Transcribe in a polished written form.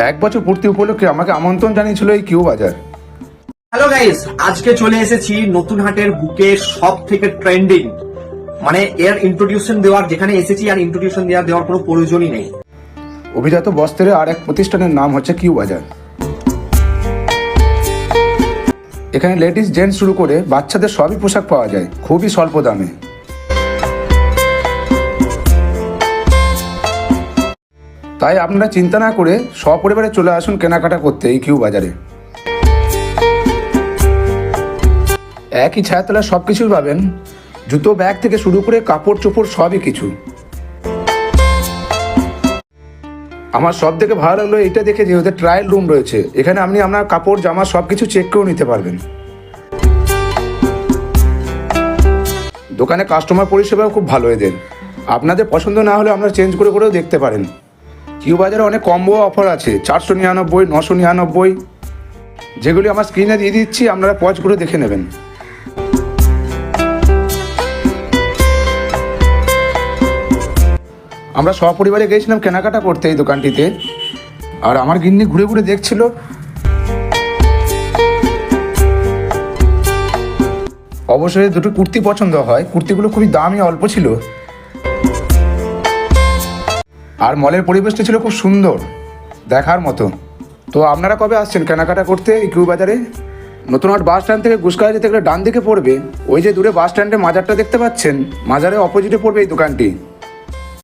1 বছর পূর্তি উপলক্ষে আমাকে আমন্ত্রণ জানিয়েছিল এই কিউ বাজার। হ্যালো গাইস, আজকে চলে এসেছি নতুন হাটের বুকে সব থেকে ট্রেন্ডিং, মানে এর ইন্ট্রোডিউশন দেওয়ার, যেখানে এসেছি আর ইন্ট্রোডিউশন দেওয়ার কোনো প্রয়োজনই নেই। অভিজাত বস্ত্রের আর এক প্রতিষ্ঠানের নাম হচ্ছে কিউ বাজার। এখানে লেডিস জেন্টস শুরু করে বাচ্চাদের সবই পোশাক পাওয়া যায় খুবই স্বল্প দামে। তাই আপনারা চিন্তা না করে সপরিবারে চলে আসুন কেনাকাটা করতে এই কিউ বাজারে। একই ছায়াতলায় সব কিছুই পাবেন, জুতো ব্যাগ থেকে শুরু করে কাপড় চোপড় সবই কিছু। আমার সব থেকে ভালো লাগলো এইটা দেখে যে ওদের ট্রায়াল রুম রয়েছে, এখানে আপনি আপনার কাপড় জামা সব কিছু চেক করেও নিতে পারবেন। দোকানে কাস্টমার পরিষেবাও খুব ভালো এদের, আপনাদের পছন্দ না হলে আপনারা চেঞ্জ করে করেও দেখতে পারেন। কিউ বাজারে অনেক কম্বো অফার আছে, 499, 999, যেগুলি আমার স্ক্রিনে দিয়ে দিচ্ছি, আপনারা পজ করে দেখে নেবেন। আমরা সপরিবারে গিয়েছিলাম কেনাকাটা করতে এই দোকানটিতে, আর আমার গিন্নি ঘুরে ঘুরে দেখছিল। অবশ্যই দুটো কুর্তি পছন্দ হয়, কুর্তিগুলো খুবই দামি, অল্প ছিল, আর মলের পরিবেশটা ছিল খুব সুন্দর, দেখার মতো। তো আপনারা কবে আসছেন কেনাকাটা করতে এই কিউ বাজারে? নতুন হাট বাস স্ট্যান্ড থেকে গুসকায় যেতে গেলে ডান দিকে পড়বে, ওই যে দূরে বাস স্ট্যান্ডে মাজারটা দেখতে পাচ্ছেন, মাজারের অপোজিটে পড়বে এই দোকানটি।